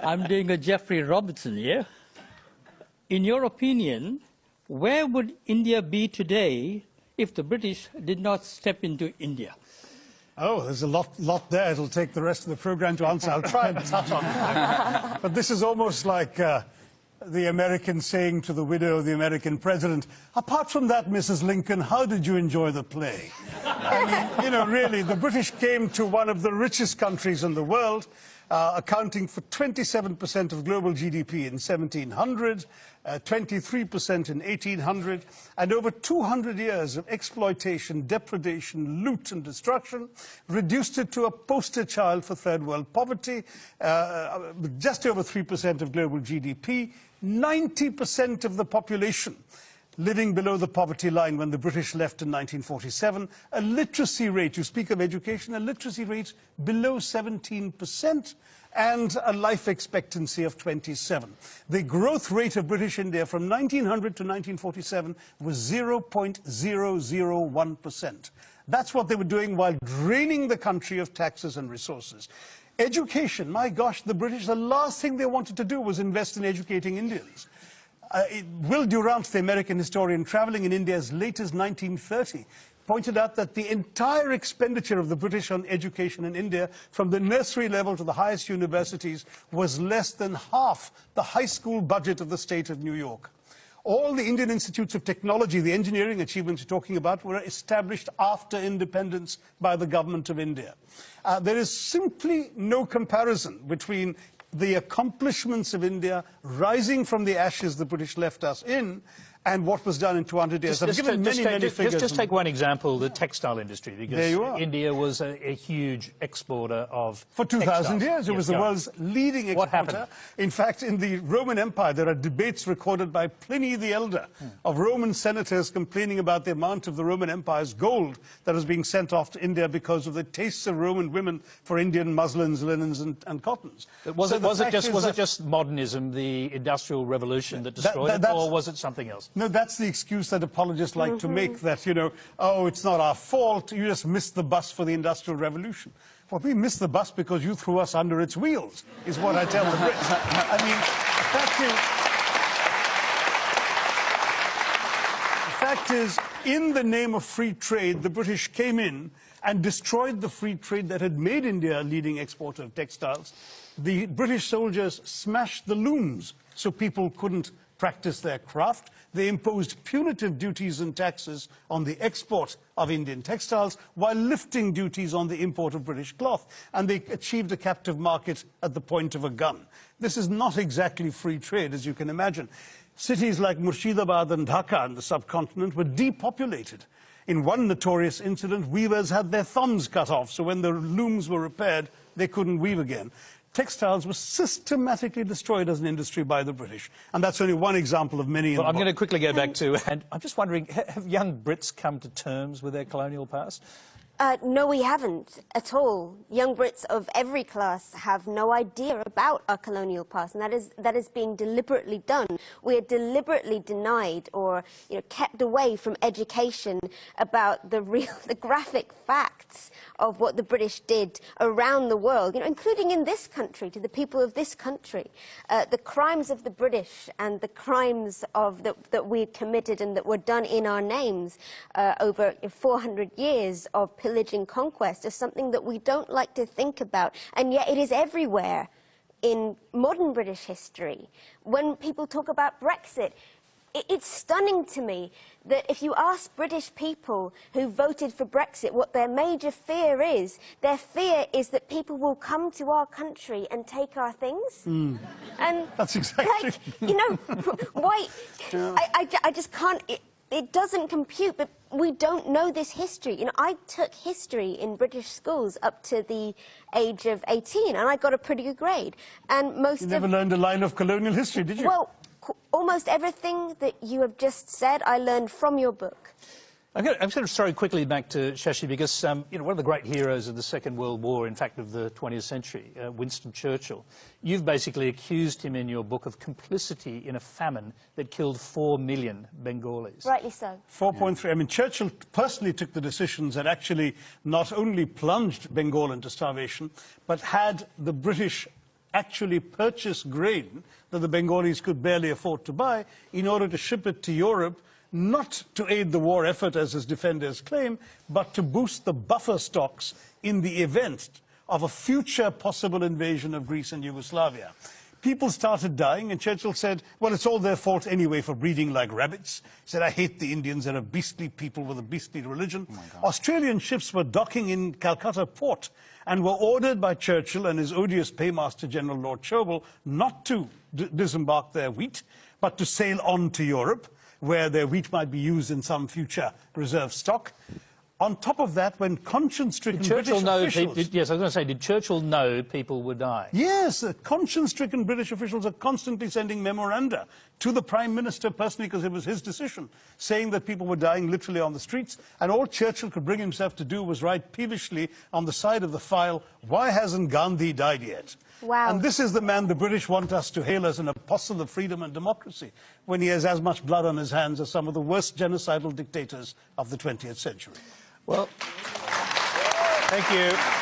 I'm doing a Jeffrey Robertson here. In your opinion, where would India be today if the British did not step into India? Oh, there's a lot there. It'll take the rest of the program to answer. I'll try and touch on it. But this is almost like the American saying to the widow of the American president, apart from that, Mrs. Lincoln, how did you enjoy the play? I mean, you know, really, the British came to one of the richest countries in the world, accounting for 27% of global GDP in 1700, 23% in 1800, and over 200 years of exploitation, depredation, loot and destruction, reduced it to a poster child for third world poverty, just over 3% of global GDP, 90% of the population living below the poverty line when the British left in 1947, a literacy rate, you speak of education, a literacy rate below 17%, and a life expectancy of 27. The growth rate of British India from 1900 to 1947 was 0.001%. That's what they were doing while draining the country of taxes and resources. Education, my gosh, the British, the last thing they wanted to do was invest in educating Indians. Will Durant, the American historian traveling in India as late as 1930, pointed out that the entire expenditure of the British on education in India, from the nursery level to the highest universities, was less than half the high school budget of the state of New York. All the Indian institutes of technology, the engineering achievements you're talking about, were established after independence by the government of India. There is simply no comparison between the accomplishments of India rising from the ashes the British left us in and what was done in 200 years. I've given many figures. Just take one example, the textile industry, because India was a huge exporter of For 2,000 years, it was the world's leading exporter. What happened? In fact, in the Roman Empire, there are debates recorded by Pliny the Elder of Roman senators complaining about the amount of the Roman Empire's gold that was being sent off to India because of the tastes of Roman women for Indian muslins, linens, and cottons. Was it just modernism, the Industrial Revolution, that destroyed it, or was it something else? No, that's the excuse that apologists like to make, that, you know, oh, it's not our fault, you just missed the bus for the Industrial Revolution. Well, we missed the bus because you threw us under its wheels, is what I tell the Brits. I mean, the fact is, in the name of free trade, the British came in and destroyed the free trade that had made India a leading exporter of textiles. The British soldiers smashed the looms so people couldn't practice their craft. They imposed punitive duties and taxes on the export of Indian textiles while lifting duties on the import of British cloth. And they achieved a captive market at the point of a gun. This is not exactly free trade, as you can imagine. Cities like Murshidabad and Dhaka in the subcontinent were depopulated. In one notorious incident, weavers had their thumbs cut off, so when the looms were repaired, they couldn't weave again. Textiles were systematically destroyed as an industry by the British. And that's only one example of many. Well, I'm going to quickly go back to, and I'm just wondering, have young Brits come to terms with their colonial past? No, we haven't at all. Young Brits of every class have no idea about our colonial past, and that is being deliberately done. We are deliberately denied or, you know, kept away from education about the graphic facts of what the British did around the world, you know, including in this country, to the people of this country. The crimes of the British and the crimes that we committed and that were done in our names over 400 years of pillaging conquest is something that we don't like to think about, and yet it is everywhere in modern British history. When people talk about Brexit, it's stunning to me that if you ask British people who voted for Brexit what their major fear is, their fear is that people will come to our country and take our things. And that's exactly... Like, you know, why... I just can't... It doesn't compute, but we don't know this history. You know, I took history in British schools up to the age of 18, and I got a pretty good grade. And most You never learned a line of colonial history, did you? Well, almost everything that you have just said, I learned from your book. I'm going to throw quickly back to Shashi, because you know, one of the great heroes of the Second World War, in fact of the 20th century, Winston Churchill, you've basically accused him in your book of complicity in a famine that killed 4 million Bengalis. Rightly so. 4.3. I mean, Churchill personally took the decisions that actually not only plunged Bengal into starvation, but had the British actually purchase grain that the Bengalis could barely afford to buy in order to ship it to Europe, not to aid the war effort, as his defenders claim, but to boost the buffer stocks in the event of a future possible invasion of Greece and Yugoslavia. People started dying, and Churchill said, well, it's all their fault anyway for breeding like rabbits. He said, I hate the Indians. They're a beastly people with a beastly religion. Australian ships were docking in Calcutta port and were ordered by Churchill and his odious paymaster, General Lord Cherwell, not to disembark their wheat, but to sail on to Europe, where their wheat might be used in some future reserve stock. On top of that, when conscience-stricken British officials... Yes, I was going to say, did Churchill know people would die? Yes, conscience-stricken British officials are constantly sending memoranda to the Prime Minister personally, because it was his decision, saying that people were dying literally on the streets, and all Churchill could bring himself to do was write peevishly on the side of the file, why hasn't Gandhi died yet? Wow. And this is the man the British want us to hail as an apostle of freedom and democracy, when he has as much blood on his hands as some of the worst genocidal dictators of the 20th century. Well, thank you.